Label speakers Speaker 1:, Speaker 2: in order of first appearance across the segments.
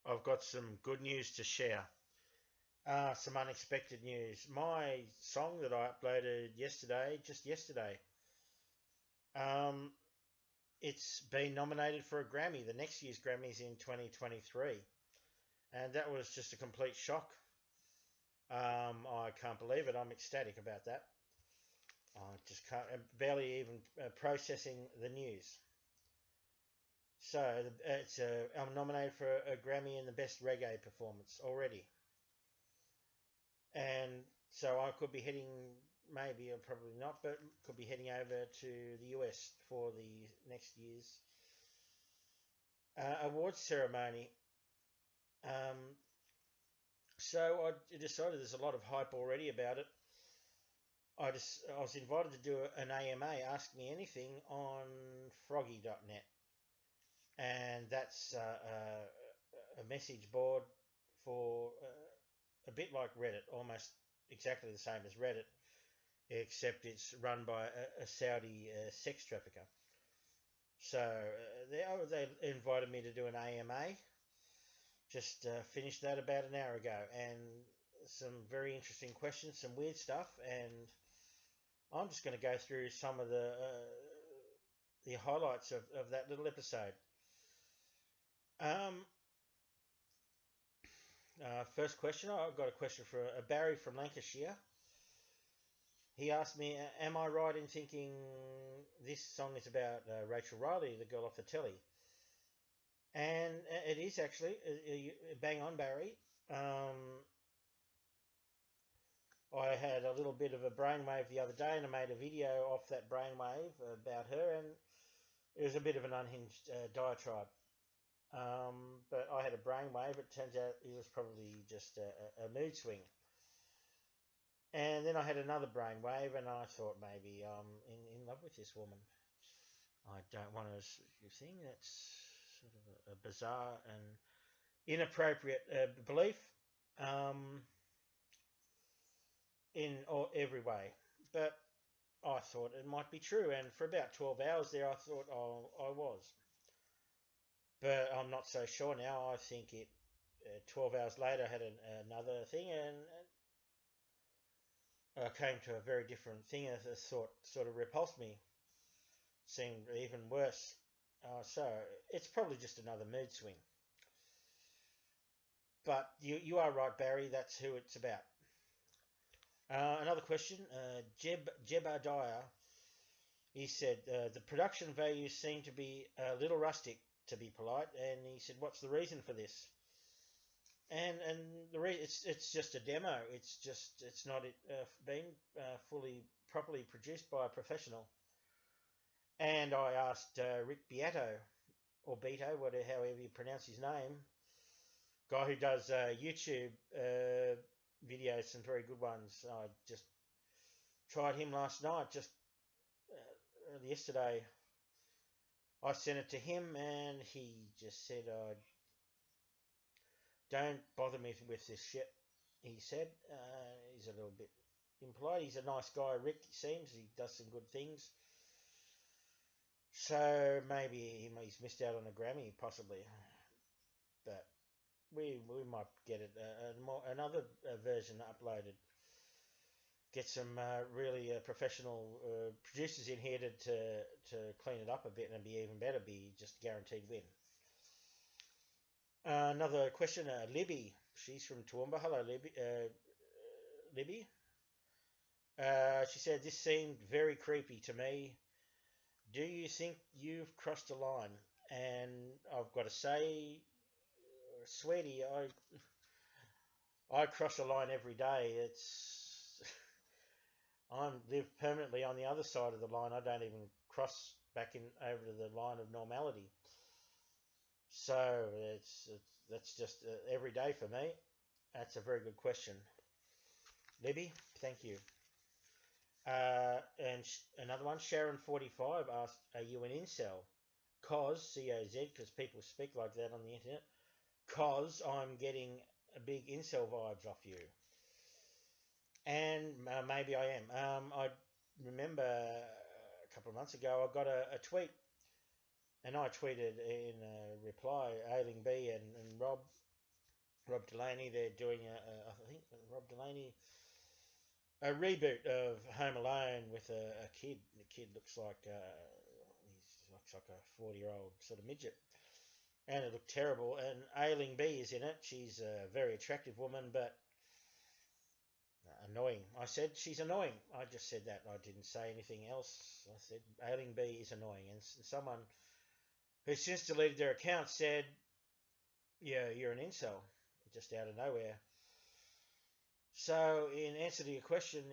Speaker 1: I've got some good news to share. Some unexpected news. My song that I uploaded yesterday, just yesterday, um, it's been nominated for a Grammy. The next year's Grammy's in 2023. And that was just a complete shock. I can't believe it. I'm ecstatic about that. I just can't, I'm barely even processing the news. So I'm nominated for a Grammy in the Best Reggae Performance already. And so I could be heading, maybe or probably not, but could be heading over to the US for the next year's awards ceremony. Um, so I decided there's a lot of hype already about it. I was invited to do an AMA, Ask Me Anything, on Froggy.net, and that's a message board for a bit like Reddit, almost exactly the same as Reddit, except it's run by a Saudi sex trafficker. So they invited me to do an AMA. Just finished that about an hour ago, and some very interesting questions, some weird stuff, and I'm just going to go through some of the highlights of that little episode. Um, First question, I've got a question for Barry from Lancashire. He asked me, am I right in thinking this song is about Rachel Riley, the girl off the telly? And it is actually, bang on, Barry. I had a little bit of a brainwave the other day, and I made a video off that brainwave about her, and it was a bit of an unhinged diatribe. But I had a brainwave. It turns out it was probably just a mood swing. And then I had another brainwave, and I thought maybe I'm in love with this woman. I don't want to think that's sort of a bizarre and inappropriate belief in every way. But I thought it might be true, and for about 12 hours there, I thought I was. But I'm not so sure now. I think 12 hours later, I had another thing, and I came to a very different thing, and the thought sort of repulsed me. Seemed even worse. So it's probably just another mood swing. But you are right, Barry. That's who it's about. Another question. Jebediah. He said the production values seem to be a little rustic, to be polite, and he said, "What's the reason for this?" And the it's just a demo. It's not been fully properly produced by a professional. And I asked Rick Beato, or Beato, whatever, however you pronounce his name, guy who does YouTube videos, some very good ones. I just tried him last night, just yesterday. I sent it to him, and he just said, "Don't bother me with this shit." He said he's a little bit impolite. He's a nice guy, Rick. Seems he does some good things. So maybe he's missed out on a Grammy, possibly. But we might get it another version uploaded. Get some really professional producers in here to clean it up a bit and be even better. Be just guaranteed win. Another question, Libby. She's from Toowoomba. Hello, Libby. Libby. She said this seemed very creepy to me. Do you think you've crossed a line? And I've got to say, sweetie, I cross a line every day. I live permanently on the other side of the line. I don't even cross back in over to the line of normality. So that's just every day for me. That's a very good question, Libby. Thank you. And another one, Sharon45 asked, "Are you an incel?" Cause C-O-Z, because people speak like that on the internet. Cause I'm getting a big incel vibes off you. And maybe I am. I remember a couple of months ago I got a tweet, and I tweeted in a reply, Ailing B and Rob, Rob Delaney. They're doing I think Rob Delaney, a reboot of Home Alone with a kid. The kid looks like he looks like a 40-year-old sort of midget, and it looked terrible. And Ailing B is in it. She's a very attractive woman, but annoying. I said she's annoying. I just said that. I didn't say anything else. I said Ailing B is annoying, and someone who's since deleted their account said, "Yeah, you're an incel," just out of nowhere. So, in answer to your question,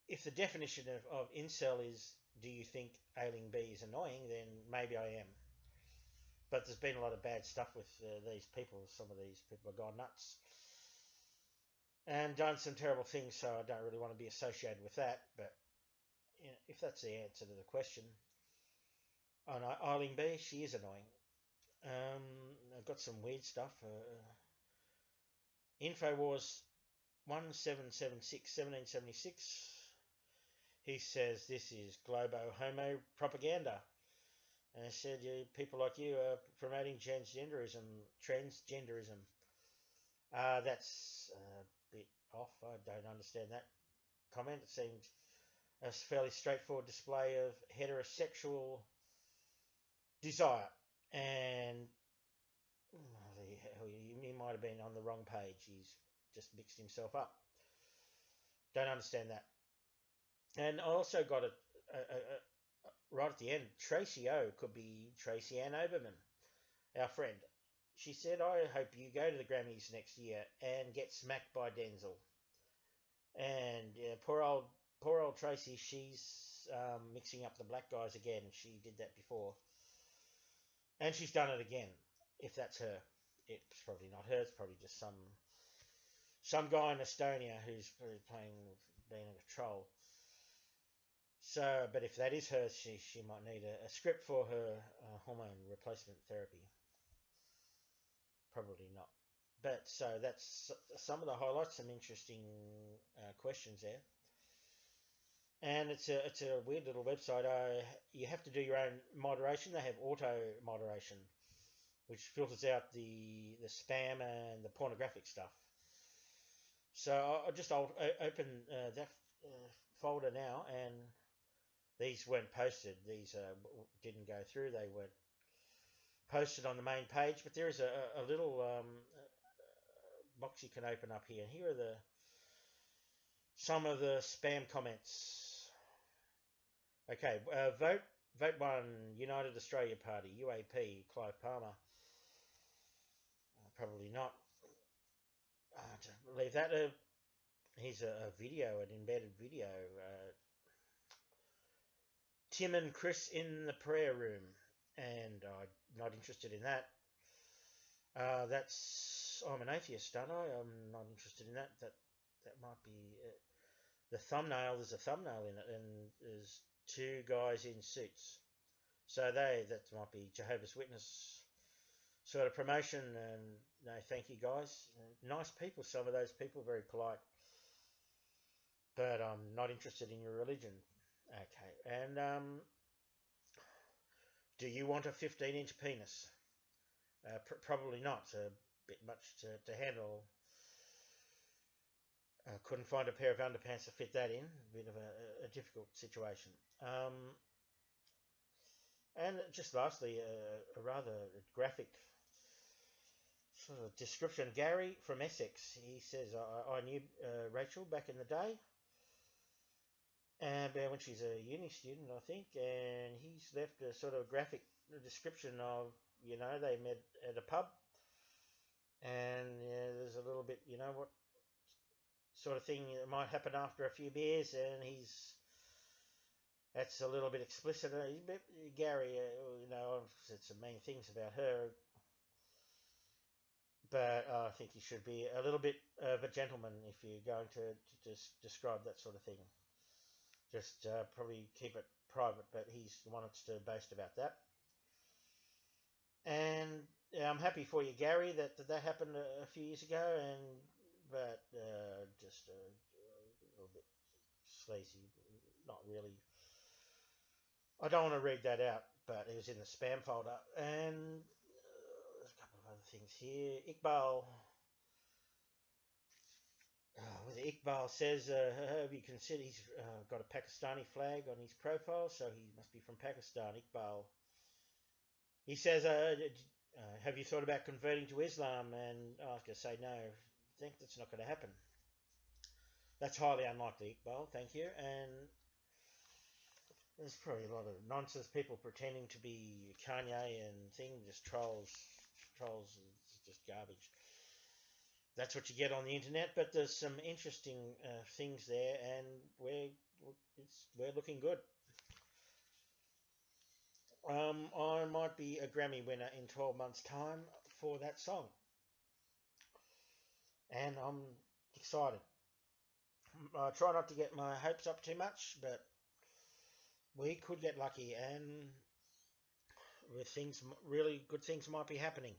Speaker 1: if the definition of incel is, do you think Ailing B is annoying, then maybe I am. But there's been a lot of bad stuff with these people. Some of these people have gone nuts and done some terrible things, so I don't really want to be associated with that. But you know, if that's the answer to the question, oh no, Ailing B, she is annoying. I've got some weird stuff. Infowars 1776, 1776. He says this is Globo Homo propaganda. And I said, people like you are promoting transgenderism. That's a bit off. I don't understand that comment. It seems a fairly straightforward display of heterosexual desire. And he might have been on the wrong page. He's just mixed himself up. Don't understand that. And I also got it right at the end. Tracy O could be Tracy Ann Oberman, our friend. She said, I hope you go to the Grammys next year and get smacked by Denzel. And poor old Tracy, she's mixing up the black guys again. She did that before. And she's done it again, if that's her. It's probably not her. It's probably just some guy in Estonia who's being a troll. So, but if that is her, she might need a script for her hormone replacement therapy. Probably not. But so that's some of the highlights. Some interesting questions there. And it's a weird little website. You have to do your own moderation. They have auto moderation, which filters out the spam and the pornographic stuff. So I'll just open that folder now, and these weren't posted. These didn't go through. They weren't posted on the main page. But there is a little box you can open up here. And here are some of the spam comments. Okay, vote one, United Australia Party, UAP, Clive Palmer. Probably not. To leave that. Here's a video, an embedded video. Tim and Chris in the prayer room, and I'm not interested in that. I'm an atheist, don't I? I'm not interested in that. That might be the thumbnail. There's a thumbnail in it, and there's two guys in suits. So that might be Jehovah's Witness sort of promotion. And no, thank you guys. Nice people. Some of those people very polite, but I'm not interested in your religion. Okay, and do you want a 15-inch penis? Probably not. It's a bit much to handle. Couldn't find a pair of underpants to fit that in. A bit of a difficult situation. And just lastly, a rather graphic sort of description. Gary from Essex. He says, I knew Rachel back in the day. And when she's a uni student, I think, and he's left a sort of graphic description of, they met at a pub, and there's a little bit, what sort of thing that might happen after a few beers, and that's a little bit explicit. Gary, I've said some mean things about her, but I think you should be a little bit of a gentleman if you're going to describe that sort of thing. Just probably keep it private, but he's the one that's to boast about that. And I'm happy for you, Gary, that happened a few years ago, but just a little bit sleazy. Not really. I don't want to read that out, but it was in the spam folder. And there's a couple of other things here. Iqbal Well, Iqbal says, have you considered he's got a Pakistani flag on his profile, so he must be from Pakistan. Iqbal. He says, have you thought about converting to Islam? And I was going to say, no, I think that's not going to happen. That's highly unlikely, Iqbal. Thank you. And there's probably a lot of nonsense, people pretending to be Kanye and thing, just trolls. Trolls is just garbage. That's what you get on the internet. But there's some interesting things there, and we're looking good. I might be a Grammy winner in 12 months' time for that song, and I'm excited. I try not to get my hopes up too much, but we could get lucky, and with things, really good things might be happening.